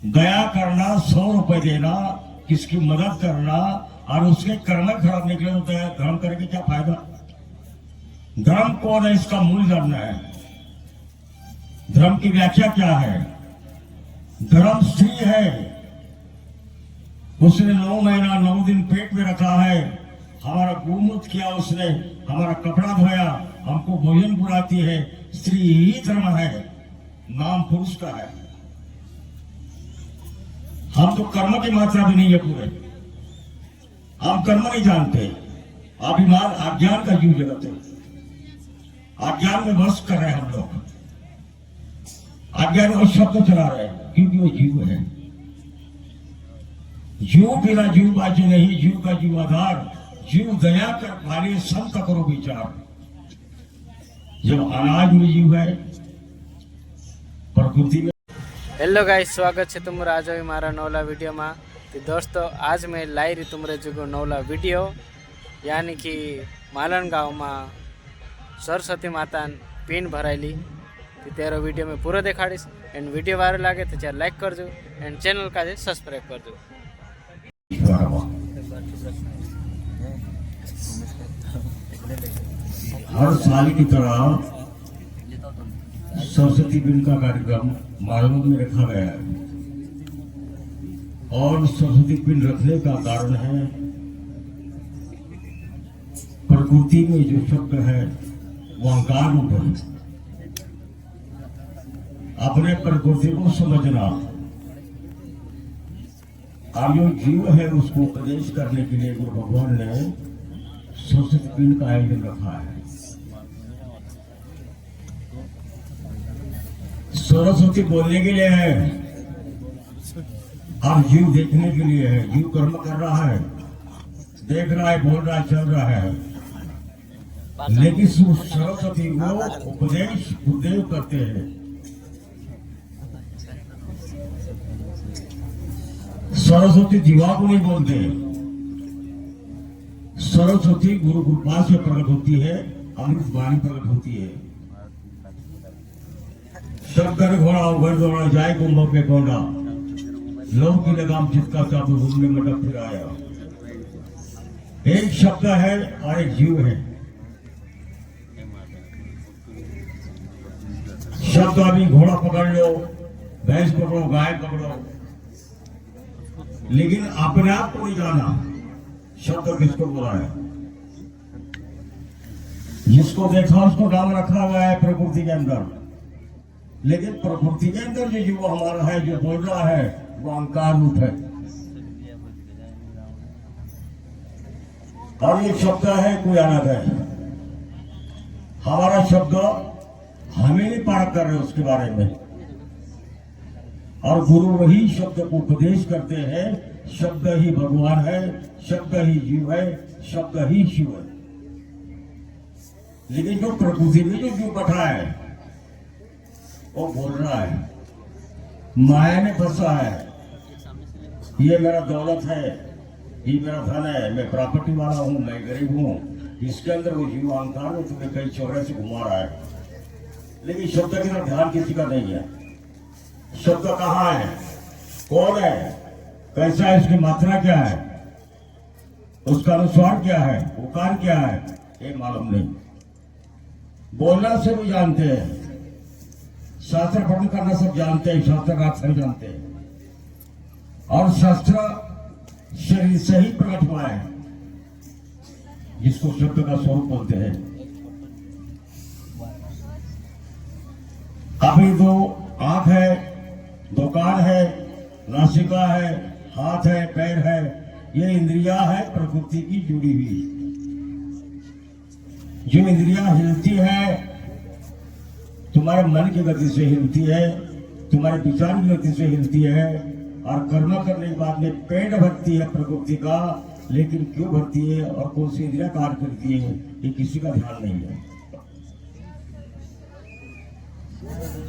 दया करना, 100 रुपए देना, किसकी मदद करना और उसके कर्म खराब निकले तो धर्म करके क्या फायदा? धर्म कौन है, इसका मूल जानना है। धर्म की व्याख्या क्या है? धर्म स्त्री है, उसने 9 महीना 9 दिन पेट में रखा है, हमारा गोमूत्र किया, उसने हमारा कपड़ा धोया, हमको भोजन बुलाती है। स्त्री ही धर्म है, नाम पुरुष का है। हम तो कर्म की मात्रा भी नहीं है पूरे, हम कर्म नहीं जानते। अभिमान अज्ञान का जीव जगत है, अज्ञान में वश कर रहे हैं हम लोग, अज्ञान और शब्द चला रहे हैं क्योंकि वो जीव है। जीव बिना जीव बाजी नहीं, जीव का जीव आधार, जीव दया कर भारी संत करो विचार। जब अनाज में जीव है, प्रकृति में। हेलो गाइस, स्वागत है तुम्हारा आज भी मारा नवला वीडियो में। तो दोस्तों, आज मैं लाई रही तुम्हारे जो नवला वीडियो, यानी कि मालन गाँव में सरस्वती माता पिंड भरायली। तो तेरो वीडियो में पूरा देखाड़ीश। एंड वीडियो वायरल लगे तो चाहे लाइक करजो एंड चैनल का सब्सक्राइब करजो। हर साल की तरह सरस्वती पिंड का कार्यक्रम मालूम में रखा गया है और सरस्वती पिंड रखने का कारण है प्रकृति में जो शब्द है वो अहंकार रूप है। अपने प्रकृति को समझना और जो जीव है उसको उपदेश करने के लिए गुरु भगवान ने सरस्वती पिंड का आयोजन रखा है। सरस्वती बोलने के लिए है और जीव देखने के लिए है। जीव कर्म कर रहा है, देख रहा है, बोल रहा है, चल रहा है, लेकिन सरस्वती को उपदेश गुरुदेव करते हैं। सरस्वती जीवा को नहीं बोलते, सरस्वती गुरु कृपा से प्रकट होती है, अमृत वाणी प्रकट होती है। शब्द घोड़ा उभर दौड़ा जाए कुंभ के गोंडा, लोग की लगाम चित्का चाबू घूमने मटक फिर आया। एक शब्द है और एक जीव है। शब्द अभी घोड़ा पकड़ लो, भैंस पकड़ो, गाय पकड़ो, लेकिन अपने आप को नहीं जाना शब्द किसको बोला है। जिसको देखा उसको नाम रखा हुआ है प्रकृति के अंदर, लेकिन प्रकृति के अंदर जो जीव हमारा है, जो बोल रहा है, वो अहंकार रूप है। और ये शब्द है कोई अलग है। हमारा शब्द हमें नहीं पार कर रहे उसके बारे में, और गुरु वही शब्द को उपदेश करते हैं। शब्द ही भगवान है, शब्द ही जीव है, शब्द ही शिव है। लेकिन जो प्रकृति में जो जीव बैठा है वो बोल रहा है, माया में फंसा है, ये मेरा दौलत है, ये मेरा धन है, मैं प्रॉपर्टी वाला हूं, मैं गरीब हूं। इसके अंदर वो जीव अहंकार में तुम्हें कई चौरे से घुमा रहा है, लेकिन शब्द की तरफ ध्यान किसी का नहीं है। शब्द कहाँ है, कौन है, कैसा है, उसकी मात्रा क्या है, उसका अनुस्वार क्या है, उकार क्या है, ये मालूम नहीं। बोलना से भी जानते हैं, शास्त्र पठन करना सब जानते हैं, शास्त्र का अक्षर जानते हैं, और शास्त्र शरीर से ही प्रकट हुआ है, जिसको शब्द का स्वरूप बोलते हैं। अभी दो आंख है, दो कान है, नासिका है, हाथ है, पैर है, ये इंद्रिया है प्रकृति की जुड़ी हुई। जो इंद्रिया हिलती है तुम्हारे मन की गति से हिलती है, तुम्हारे विचार की गति से हिलती है, और कर्म करने के बाद में पेट भरती है प्रकृति का। लेकिन क्यों भरती है और कौन सी इंद्रिया कार्य करती है, ये किसी का ध्यान नहीं है।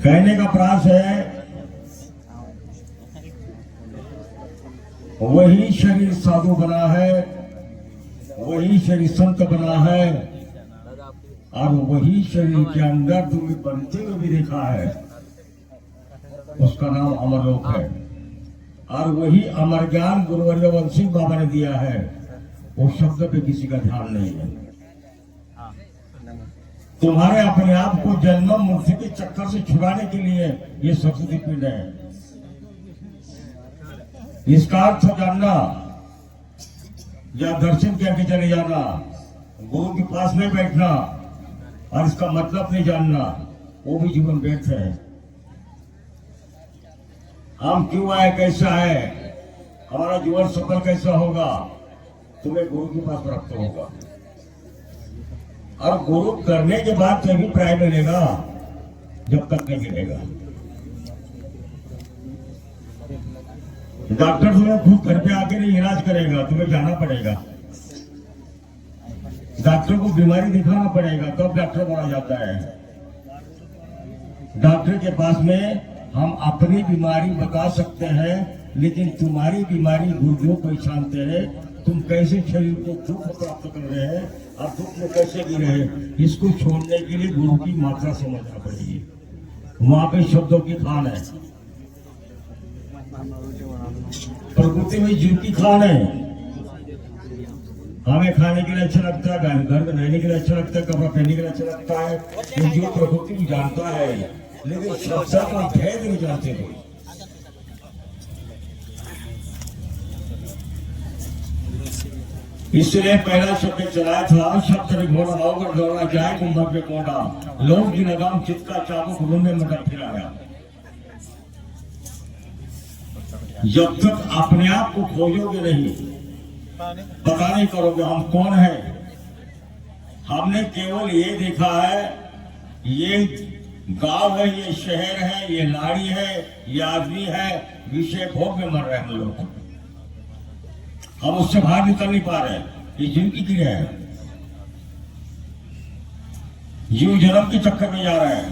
कहने का प्रयास है, वही शरीर साधु बना है, वही शरीर संत बना है, और वही शरीर के अंदर तुम्हें बनते हुए भी देखा है। उसका नाम अमरलोक है। और वही अमर ज्ञान गुरुवर्य वंशी बाबा ने दिया है, वो शब्द पे किसी का ध्यान नहीं है। तुम्हारे अपने आप को जन्म मुक्ति के चक्कर से छुड़ाने के लिए ये सरस्वती पीठ है। इसका अर्थ जानना या दर्शन करके चले जाना, गुरु के पास नहीं बैठना और इसका मतलब नहीं जानना, वो भी जीवन व्यर्थ है। हम क्यों आए, कैसा है, हमारा जीवन सफल कैसा होगा, तुम्हें गुरु के पास प्राप्त होगा। और गुरु करने के बाद तो अभिप्राय मिलेगा, जब तक नहीं मिलेगा। डॉक्टर तुम्हें खुद घर पे आके नहीं इलाज करेगा, तुम्हें जाना पड़ेगा, डॉक्टर को बीमारी दिखाना पड़ेगा, तब तो डॉक्टर बना जाता है। डॉक्टर के पास में हम अपनी बीमारी बता सकते हैं, लेकिन तुम्हारी बीमारी गुरुदेव पहचानते हैं। तुम कैसे शरीर को दुख प्राप्त कर रहे हैं और दुख में कैसे गिरे हैं, इसको छोड़ने के लिए गुरु की मात्रा समझना पड़ेगी। वहां पे शब्दों की खान है, प्रकृति में जीव की खान है। हमें खाने के लिए अच्छा लगता है, घर में रहने के लिए अच्छा लगता है, कपड़ा पहनने के लिए अच्छा लगता है, जो प्रकृति को जानता है, लेकिन शब्द का भेद नहीं जानते कोई। इसलिए पहला शब्द चलाया था, शब्द घोड़ा होकर दौड़ा जाए कुंभक में कोड़ा, लोग की लगाम चित्का चाबुक रूमे मटर फिराया। जब तक अपने आप को खोजोगे नहीं, पता नहीं करोगे हम कौन है। हमने केवल ये देखा है, ये गांव है, ये शहर है, ये नारी है, ये आदमी है, विषय भोग में मर रहे हैं हम लोग। हम उससे बाहर निकल नहीं पा रहे। ये जीव की क्रिया है, जीव जन्म के चक्कर में जा रहा है,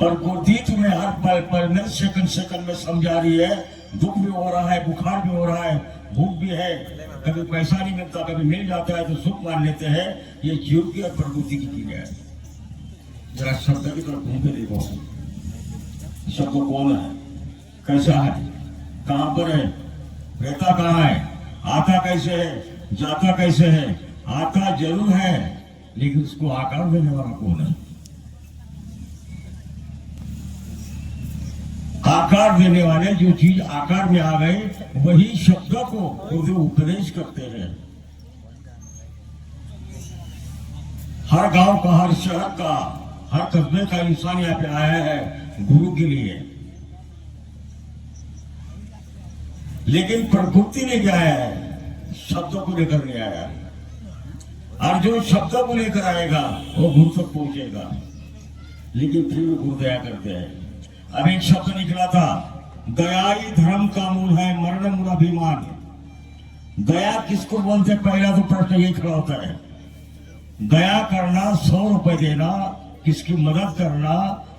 पर बुद्धि तुम्हें हर पल पल में सेकंड सेकंड में समझा रही है। दुख भी हो रहा है, बुखार भी हो रहा है, भूख भी है, कभी पैसा नहीं मिलता, कभी मिल जाता है तो सुख मान लेते हैं। ये जीव की और प्रकृति की क्रिया है। जरा शब्द की तरफ घूम के देखो, शब्द कौन है, कैसा है, कहां पर है, रहता कहां है, आता कैसे है, जाता कैसे है। आता जरूर है, लेकिन उसको आकार देने वाला कौन है। आकार देने वाले, जो चीज आकार में आ गए, वही शब्द को गुरुदेव उपदेश करते हैं। हर गांव का, हर शहर का, हर कस्बे का इंसान यहाँ पे आया है गुरु के लिए, लेकिन प्रकृति ने क्या है, शब्दों को लेकर नहीं आया। और जो शब्दों को लेकर आएगा वो गुरु तक पहुंचेगा, लेकिन फिर वो गुरु दया करते हैं। अब एक शब्द निकला था, दया ही धर्म का मूल है, मरण मूल अभिमान। दया किसको बोलते, पहला तो प्रश्न यही खड़ा होता है। दया करना, 100 रुपए देना, किसकी मदद करना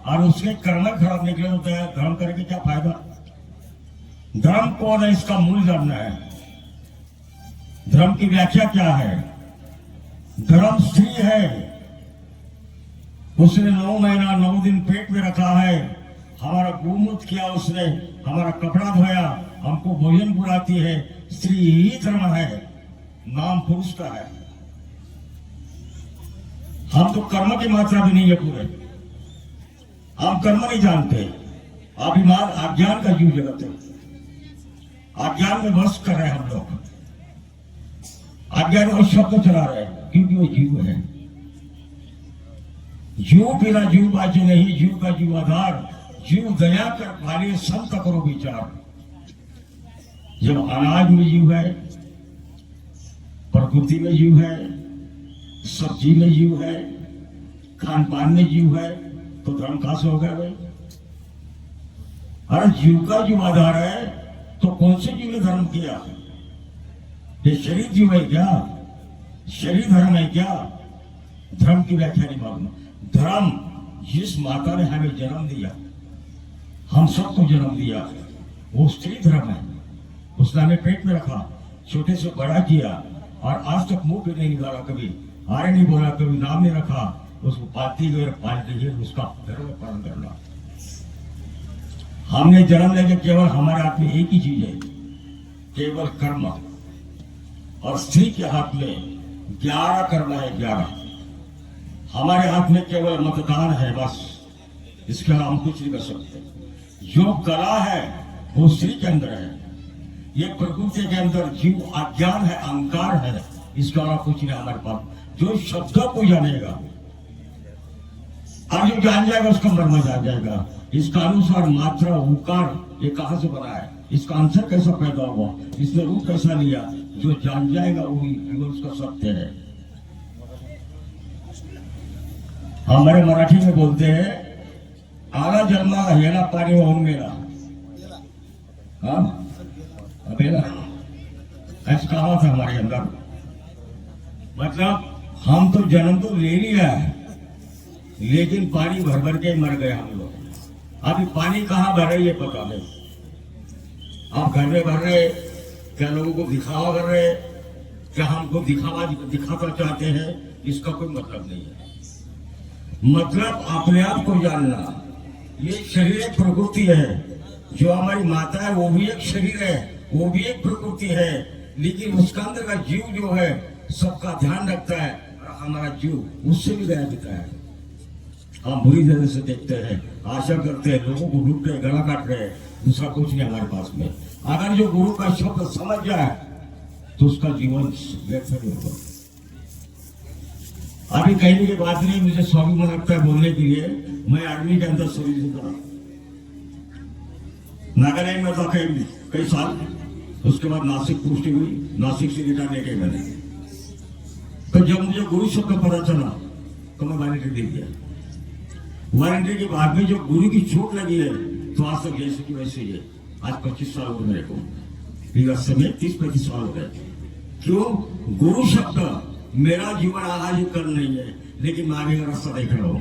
और उसके कर्म खराब निकले तो दया धर्म करके क्या फायदा। धर्म कौन है, इसका मूल जानना है। धर्म की व्याख्या क्या है। धर्म स्त्री है, उसने 9 महीना 9 दिन पेट में रखा है, हमारा गोमूत्र किया, उसने हमारा कपड़ा धोया, हमको भोजन बुलाती है। स्त्री ही धर्म है, नाम पुरुष का है। हम तो कर्म की मात्रा भी नहीं है पूरे, हम कर्म नहीं जानते। अभिमान अज्ञान का जीव जगत है, अज्ञान में वश कर रहे हैं हम लोग, अज्ञान और शब्द चला रहे हैं, क्योंकि वो जीव है। जीव बिना जीव बाजी नहीं, जीव का जीव आधार। जीव दया कर पाले, संत करो विचार। जब अनाज में जीव है, प्रकृति में जीव है, सब्जी में जीव है, खान पान में जीव है, तो धर्म कहां से हो गया भाई। अरे जीव का जीव आधार है, तो कौन से जीव ने धर्म किया। ये शरीर जीव है क्या, शरीर धर्म है क्या। धर्म की व्याख्या नहीं मालूम। धर्म जिस माता ने हमें जन्म दिया, हम सबको जन्म दिया, वो स्त्री धर्म है। उसने हमें पेट में रखा, छोटे से बड़ा किया, और आज तक मुंह पे नहीं निकाला, कभी आरे नहीं बोला, कभी नाम नहीं रखा। उसको पालती गई, पालती गई, उसका धर्म पालन करना। हमने जन्म लेके केवल हमारे हाथ में एक ही चीज है, केवल कर्म। और स्त्री के हाथ में 11 कर्म है, 11। हमारे हाथ में केवल मतदान है, बस। इसके अलावा हम कुछ नहीं कर सकते। जो कला है वो स्त्री के अंदर है। ये प्रकृति के अंदर जीव अज्ञान है, अहंकार है, इसके अलावा कुछ नहीं हमारे पास। जो शब्द को जानेगा और जो जान जाएगा उसका मर्म जान जाएगा। इसका अनुसार मात्रा उकार ये कहां से बना है, इसका आंसर कैसा पैदा हुआ, इसने रूप कैसा लिया, जो जान जाएगा वही उसका सत्य है। हमारे मराठी में बोलते हैं, आला जन्मा हेला पानी वाहून गेला। हाँ, अबेला ऐसा कहा था हमारे अंदर। मतलब हम तो जन्म तो ले लिया है, लेकिन पानी भर भर के मर गए हम लोग। अभी पानी कहाँ भर रहे ये पता नहीं। आप घर में भर रहे, क्या लोगों को दिखावा कर रहे, क्या हमको दिखाना चाहते हैं, इसका कोई मतलब नहीं है। मतलब अपने आप को जानना। ये शरीर एक प्रकृति है। जो हमारी माता है वो भी एक शरीर है, वो भी एक प्रकृति है, लेकिन उसका अंदर का जीव जो है सबका ध्यान रखता है, और हमारा जीव उससे भी गया दिखता है। हम बुरी तरह से देखते हैं, आशा करते हैं, लोगों को लूट रहे, गला काट रहे, दूसरा कुछ नहीं हमारे पास में। अगर जो गुरु का शब्द समझ जाए तो उसका जीवन व्यर्थ नहीं होगा। अभी कहने की बात नहीं, मुझे स्वाभिमान लगता है बोलने के लिए। मैं आर्मी के अंदर सर्विस करा, नागालैंड में था कई साल। उसके बाद नासिक पोस्टिंग हुई, नासिक से रिटायर लेके मैंने। तो जब मुझे गुरु शब्द पता चला तो मैं वारंटी दे दिया। वारंटी के बाद में जो गुरु की चोट लगी है, तो आज तक जैसे कि वैसे ही है। आज 25 साल हो गए मेरे को, समय 30-35 साल हो गए। क्यों? गुरु शब्द मेरा जीवन आज कल नहीं है, लेकिन मैं आगे का रास्ता देख रहा हूं।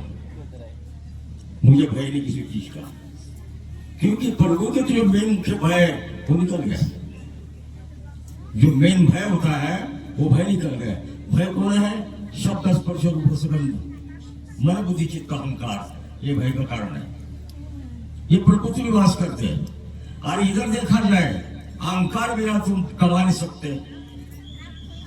मुझे भय नहीं किसी चीज का, क्योंकि प्रभु के जो मेन मुख्य भय है वो निकल गया। जो मेन भय होता है वो भय निकल गया। भय कौन है? शब्द स्पर्श रूप सुगंध मन बुद्धि चित्त का अहंकार, ये भय का कारण है। ये प्रकृति में वास करते हैं। और इधर देखा जाए, अहंकार बिना तुम कमा नहीं सकते,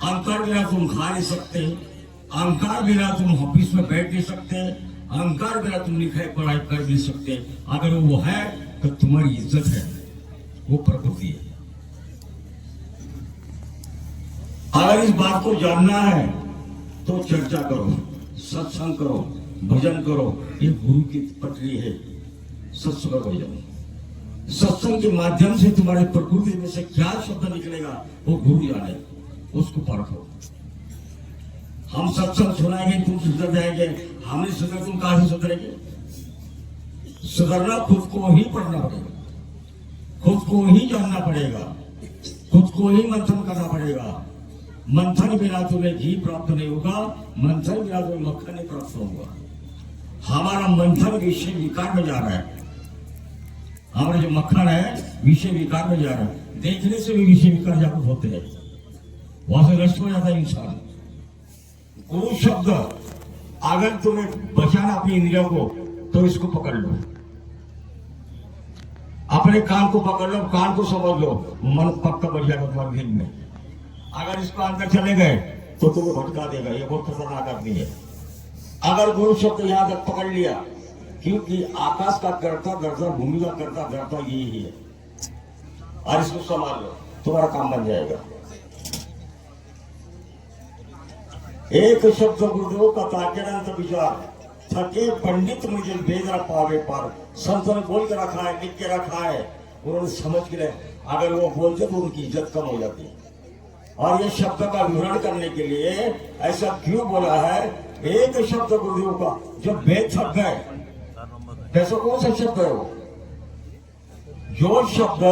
अहंकार बिना तुम खा नहीं सकते, अहंकार बिना तुम ऑफिस में बैठ नहीं सकते, अहंकार बिना तुम लिखाई पढ़ाई कर नहीं सकते। अगर वो है तो तुम्हारी इज्जत है, वो प्रकृति है। अगर इस बात को जानना है तो चर्चा करो, सत्संग करो, भजन करो। ये गुरु की पटरी है, सत्संग और भजन। सत्संग के माध्यम से तुम्हारे प्रकृति में से क्या शब्द निकलेगा वो गुरु जाने, उसको परखो। हम सत्संग सुनाएंगे, तुम सुधर जाएंगे, हमने सुधर, तुम कहां से सुधरेंगे? सुधरना खुद को ही पढ़ना पड़ेगा, खुद को ही जानना पड़ेगा, खुद को ही मंथन करना पड़ेगा। मंथन बिना तुम्हें घी प्राप्त नहीं होगा, मंथन बिना तुम्हें मक्खन नहीं प्राप्त होगा। हमारा मंथन विषय विकार में जा रहा है, हमारा जो मक्खन है विषय विकार में जा रहा है। देखने से भी विषय विकार जागृत होते हैं, वहां से नष्ट हो जाता है इंसान। गुरु शब्द अगर तुम्हें बचाना अपनी इंद्रियों को, तो इसको पकड़ लो, अपने कान को पकड़ लो, कान को समझ लो, मन पक्का बढ़ जाएगा तुम्हारे दिल में। अगर इसको अंदर चले गए तो तुम्हें भटका देगा, ये बहुत खतरनाक आदमी है। अगर गुरु शब्द यहां तक पकड़ लिया, क्योंकि आकाश का कर्ता धर्ता, भूमि का कर्ता धर्ता यही है, और इसको संभाल लो, तुम्हारा काम बन जाएगा। एक शब्द गुरुदेव का ताकेरंत विचार, थके पंडित मुझे वेद न पावे पार। संत ने बोल के रखा है, लिख के रखा है, उन्होंने समझ के लिए अगर वो बोलते तो उनकी इज्जत कम हो जाती। और ये शब्द का विवरण करने के लिए ऐसा क्यों बोला है? एक शब्द गुरुदेव का जब वेद थक गए, कैसे कौन सा शब्द है वो? जो शब्द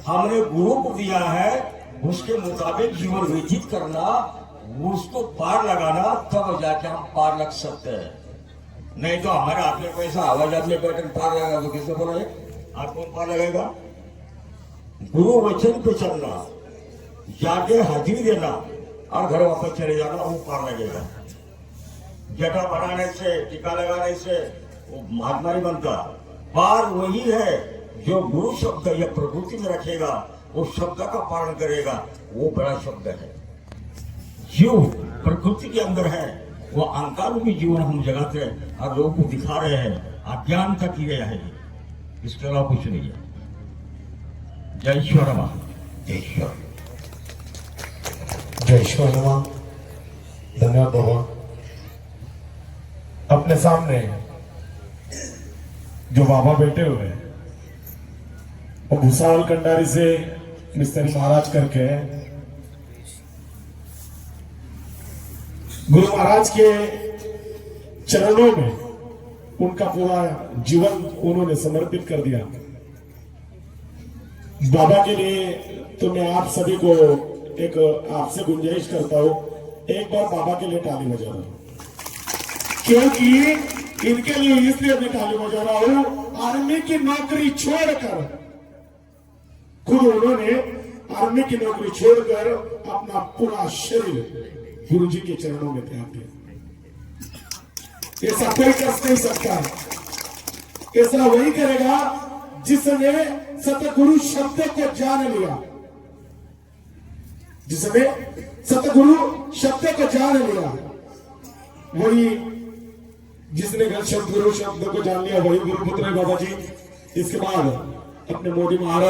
हमने गुरु को दिया है उसके मुताबिक जीवन व्यतीत करना, उसको पार लगाना, तब जाके हम पार लग सकते हैं। नहीं तो हमारे हाथ में पैसा, हवाई जहाज में बैठकर पार लगाएगा तो किससे बोले? आप कौन पार लगाएगा? गुरु वचन पे चलना, जाके हाजिरी देना और घर वापस चले जाना, वो पार लगेगा। जटा बनाने से, टीका लगाने से वो महात्मा नहीं बनता। पार वही है जो गुरु शब्द या प्रकृति में रखेगा, वो शब्द का पालन करेगा, वो बड़ा शब्द है। जीव प्रकृति के अंदर है, वो अहंकार रूपी जीवन हम जगाते हैं और लोगों को दिखा रहे हैं, अज्ञान का किया है, इसके अलावा कुछ नहीं है। जय ईश्वर नमः, जय ईश्वर, जय ईश्वर नमः। धन्यवाद बाबा। अपने सामने जो बाबा बैठे हुए हैं वो भूसावल कंडारी से मिस्त्री महाराज करके गुरु महाराज के चरणों में उनका पूरा जीवन उन्होंने समर्पित कर दिया बाबा के लिए। तो मैं आप सभी को एक आपसे गुंजाइश करता हूं, एक बार बाबा के लिए ताली बजा रहा हूं, क्योंकि इनके लिए इसलिए मैं ताली बजा रहा हूं, आर्मी की नौकरी छोड़कर खुद उन्होंने आर्मी की नौकरी छोड़कर अपना पूरा शरीर गुरु जी के चरणों में त्याग दिया। ऐसा कोई कर नहीं सकता, ऐसा वही करेगा जिसने सतगुरु शब्द को जान लिया, जिसने सतगुरु शब्द को जान लिया, वही जिसने गुरु शब्द को जान लिया वही गुरुपुत्र है बाबा जी। इसके बाद अपने मोदी महाराज